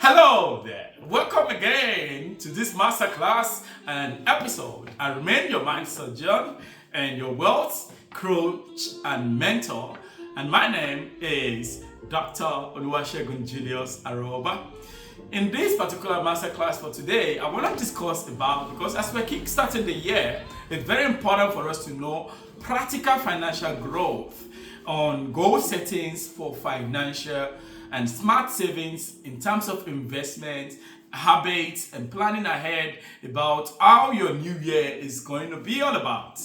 Hello there. Welcome again to this masterclass and episode. I remain your mind surgeon and your wealth coach and mentor. And my name is Dr. Oluwasegun Julius Aroba. In this particular masterclass for today, I want to discuss about, because as we're kickstarting the year, it's very important for us to know practical financial growth on goal settings for financial and smart savings in terms of investment, habits, and planning ahead about how your new year is going to be all about.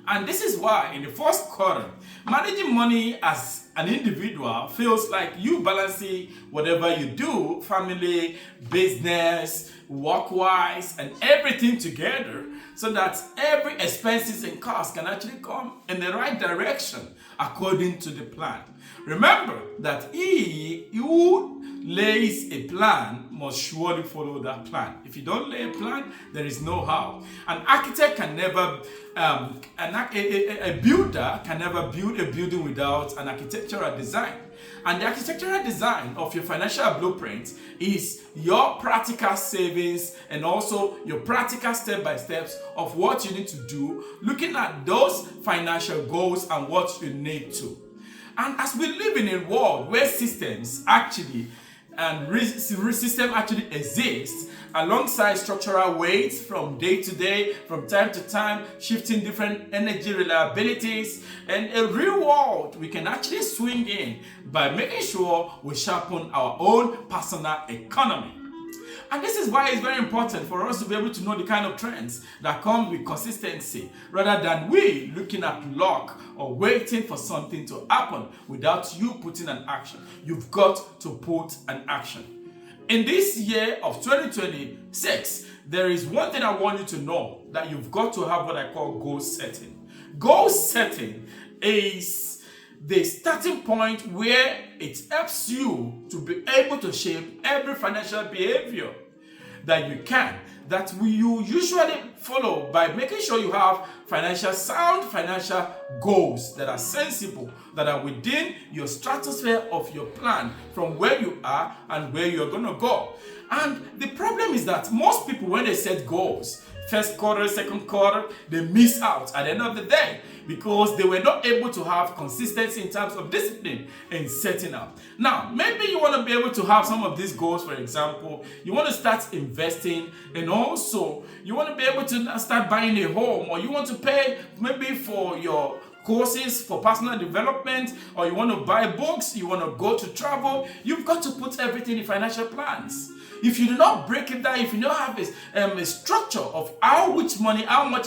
And this is why in the first quarter, managing money as an individual feels like you balancing whatever you do, family, business, work-wise, and everything together, so that every expenses and costs can actually come in the right direction according to the plan. Remember that he who lays a plan must surely follow that plan. If you don't lay a plan, there is no how. An architect can never, a builder can never build a building without an architectural design. And the architectural design of your financial blueprint is your practical savings and also your practical step-by-steps of what you need to do, looking at those financial goals and what you need to. And as we live in a world where systems actually exist alongside structural weights from day to day, from time to time, shifting different energy reliabilities, and a real world we can actually swing in by making sure we sharpen our own personal economy. And this is why it's very important for us to be able to know the kind of trends that come with consistency, rather than we looking at luck or waiting for something to happen without you putting an action. You've got to put an action. In this year of 2026, there is one thing I want you to know, that you've got to have what I call goal setting. Goal setting is the starting point where it helps you to be able to shape every financial behavior that you can, that you usually follow by making sure you have sound financial goals that are sensible, that are within your stratosphere of your plan from where you are and where you're going to go. And the problem is that most people, when they set goals, first quarter, second quarter, they miss out at the end of the day because they were not able to have consistency in terms of discipline in setting up. Now, maybe you want to be able to have some of these goals. For example, you want to start investing, and also you want to be able to start buying a home, or you want to pay maybe for your courses for personal development, or you want to buy books, you want to go to travel. You've got to put everything in financial plans. If you do not break it down, if you don't have a structure of how much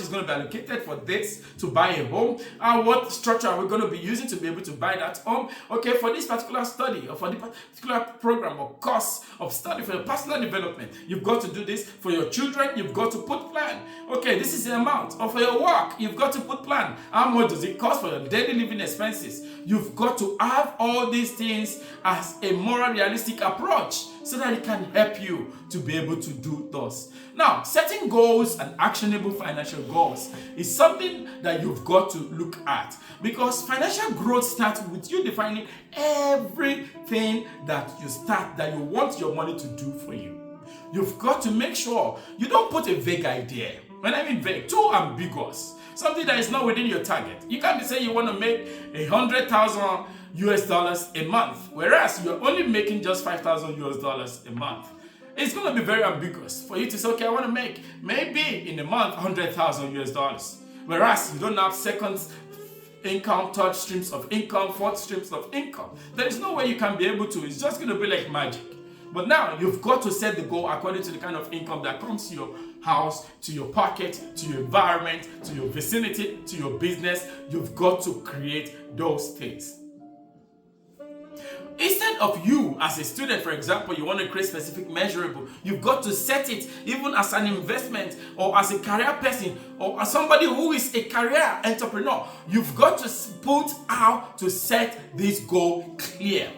is going to be allocated for this to buy a home, what structure are we going to be using to be able to buy that home? Okay, for this particular study or for this particular program or course of study for your personal development, you've got to do this. For your children, you've got to put plan. Okay, this is the amount. Or for your work, you've got to put plan. How much does it cost for your daily living expenses? You've got to have all these things as a moral, realistic approach so that it can help you to be able to do those. Now, setting goals and actionable financial goals is something that you've got to look at, because financial growth starts with you defining everything that you want your money to do for you. You've got to make sure you don't put a vague idea. When I mean vague, too ambiguous, something that is not within your target. You can't be saying you want to make $100,000 a month, whereas you're only making just $5,000 a month. It's going to be very ambiguous for you to say, okay, I want to make maybe in a month $100,000, whereas you don't have second income, third streams of income, fourth streams of income. There is no way you can be able to. It's just going to be like magic. But now you've got to set the goal according to the kind of income that comes to your house, to your pocket, to your environment, to your vicinity, to your business. You've got to create those things. Instead of you as a student, for example, you want to create specific measurable, you've got to set it even as an investment, or as a career person, or as somebody who is a career entrepreneur. You've got to put how to set this goal clear.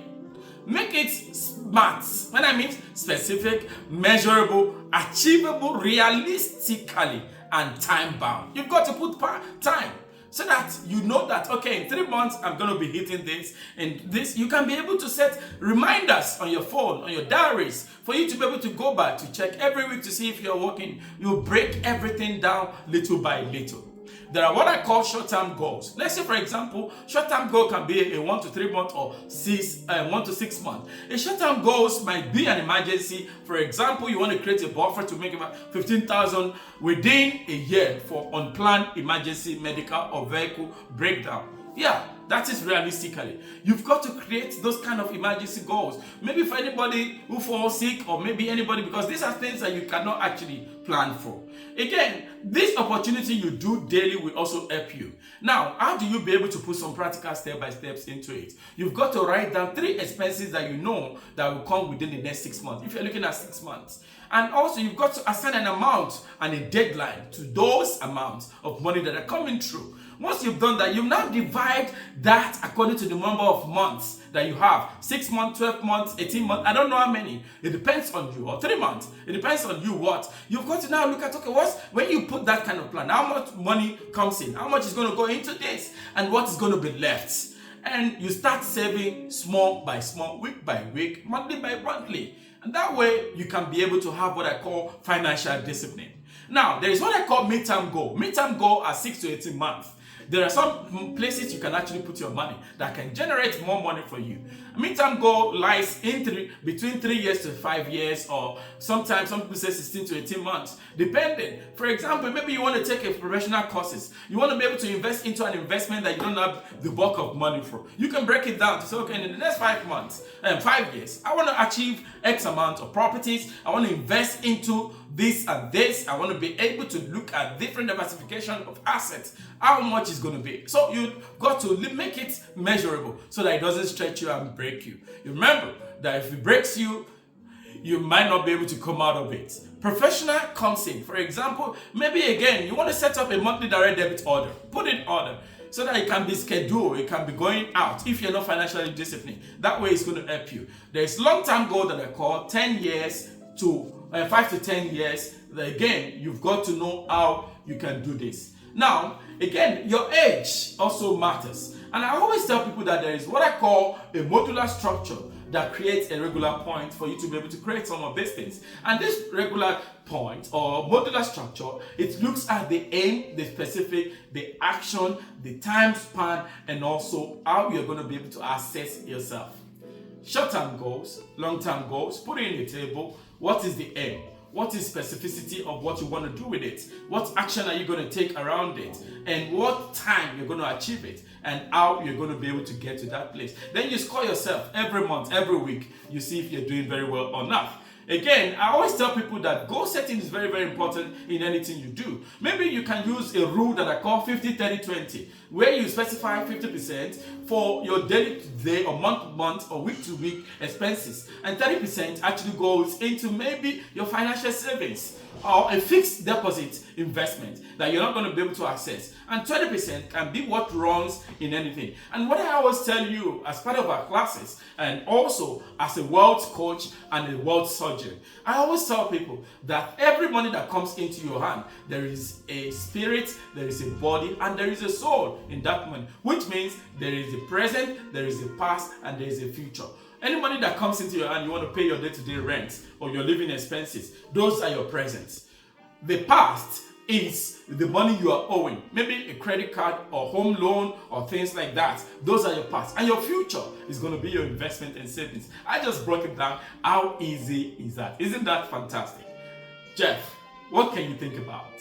Make it smart. When I mean specific, measurable, achievable, realistically, and time bound. You've got to put time. so that you know that, okay, in 3 months I'm going to be hitting this and this. You can be able to set reminders on your phone, on your diaries, for you to be able to go back to check every week to see if you're working. You break everything down little by little. There are what I call short-term goals. Let's say, for example, short-term goal can be a 1 to 3 month or 1 to 6 months. A short-term goals might be an emergency. For example, you want to create a buffer to make about 15,000 within a year for unplanned emergency medical or vehicle breakdown. Yeah, that is realistically. You've got to create those kind of emergency goals. Maybe for anybody who falls sick, or maybe anybody, because these are things that you cannot actually plan for. Again, this opportunity you do daily will also help you. Now, how do you be able to put some practical step-by-steps into it? You've got to write down 3 expenses that you know that will come within the next 6 months, if you're looking at 6 months. And also, you've got to assign an amount and a deadline to those amounts of money that are coming through. Once you've done that, you now divide that according to the number of months that you have. 6 months, 12 months, 18 months, I don't know how many. It depends on you. Or 3 months. It depends on you what. You've got to now look at, okay, when you put that kind of plan, how much money comes in? How much is going to go into this? And what is going to be left? And you start saving small by small, week by week, monthly by monthly. And that way, you can be able to have what I call financial discipline. Now, there is what I call midterm goal. Midterm goal are 6 to 18 months. There are some places you can actually put your money that can generate more money for you. A midterm goal lies in between 3 years to 5 years, or sometimes some people say 16 to 18 months, depending. For example, maybe you want to take a professional courses. You want to be able to invest into an investment that you don't have the bulk of money for. You can break it down to say, okay, in the next 5 months, 5 years, I want to achieve X amount of properties. I want to invest into this and this. I want to be able to look at different diversification of assets. How much is going to be? So you've got to make it measurable so that it doesn't stretch you and break you. You remember that if it breaks you, you might not be able to come out of it. Professional comes in. For example, maybe again, you want to set up a monthly direct debit order. Put it in order so that it can be scheduled, it can be going out if you're not financially disciplined. That way it's going to help you. There's long-term goal that I call 10 years to 5 to 10 years. Again, you've got to know how you can do this. Now, again, your age also matters. And I always tell people that there is what I call a modular structure that creates a regular point for you to be able to create some of these things. And this regular point or modular structure, it looks at the aim, the specific, the action, the time span, and also how you're going to be able to assess yourself. Short-term goals, long-term goals, put it in the table. What is the aim? What is specificity of what you want to do with it? What action are you going to take around it? And what time you're going to achieve it? And how you're going to be able to get to that place. Then you score yourself every month, every week. You see if you're doing very well or not. Again, I always tell people that goal setting is very, very important in anything you do. Maybe you can use a rule that I call 50-30-20, where you specify 50% for your daily to day or month to month or week to week expenses, and 30% actually goes into maybe your financial savings or a fixed deposit investment that you're not going to be able to access, and 20% can be what runs in anything. And what I always tell you as part of our classes, and also as a wealth coach and a wealth surgeon, I always tell people that every money that comes into your hand, there is a spirit, there is a body, and there is a soul in that money, which means there is a present, there is a past, and there is a future. Any money that comes into your hand, you want to pay your day-to-day rent or your living expenses, those are your presents. The past is the money you are owing, maybe a credit card or home loan or things like that. Those are your past. And your future is going to be your investment and savings. I just broke it down. How easy is that? Isn't that fantastic? Jeff, what can you think about?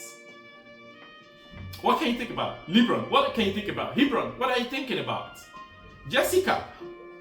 What can you think about? Lebron, what can you think about? Hebron, what are you thinking about? Jessica,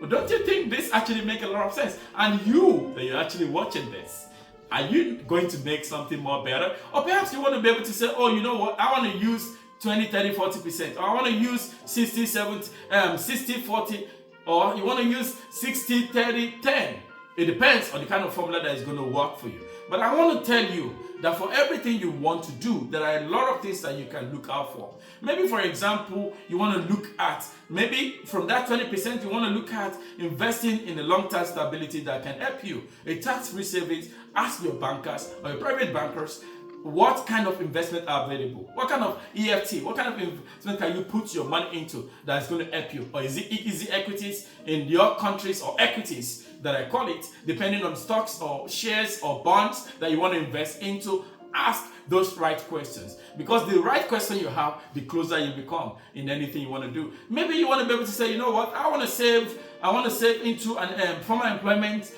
don't you think this actually makes a lot of sense? And you, that you're actually watching this, are you going to make something more better? Or perhaps you want to be able to say, oh, you know what, I want to use 20, 30, 40%. Or I want to use 60, 70, 60, 40. Or you want to use 60, 30, 10. It depends on the kind of formula that is going to work for you. But I want to tell you that for everything you want to do, there are a lot of things that you can look out for. Maybe, for example, you want to look at, maybe from that 20%, you want to look at investing in a long-term stability that can help you. A tax-free savings, ask your bankers or your private bankers what kind of investment are available? What kind of EFT? What kind of investment can you put your money into that is going to help you? Or is it easy equities in your countries, or equities that I call it, depending on stocks or shares or bonds that you want to invest into? Ask those right questions, because the right question you have, the closer you become in anything you want to do. Maybe you want to be able to say, you know what, I want to save into an formal employment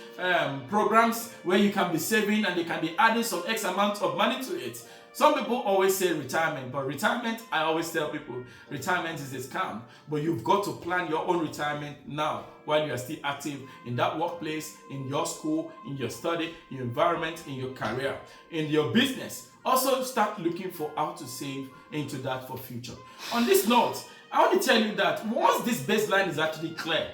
programs where you can be saving and they can be adding some X amount of money to it. Some people always say retirement, but retirement, I always tell people, retirement is a scam. But you've got to plan your own retirement now while you are still active in that workplace, in your school, in your study, in your environment, in your career, in your business. Also start looking for how to save into that for future. On this note, I want to tell you that once this baseline is actually clear,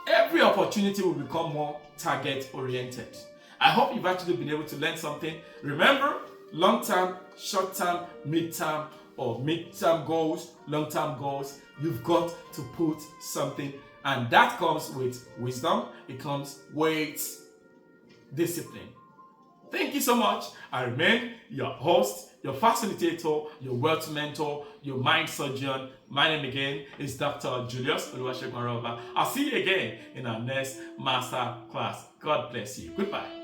every opportunity will become more target oriented. I hope you've actually been able to learn something. Remember, long-term, short-term, mid-term, or mid-term goals, long-term goals, you've got to put something, and that comes with wisdom. It comes with discipline. Thank you so much. I remain your host, your facilitator, your wealth mentor, your mind surgeon. My name again is Dr. Julius Aroba. I'll see you again in our next master class. God bless you. Goodbye.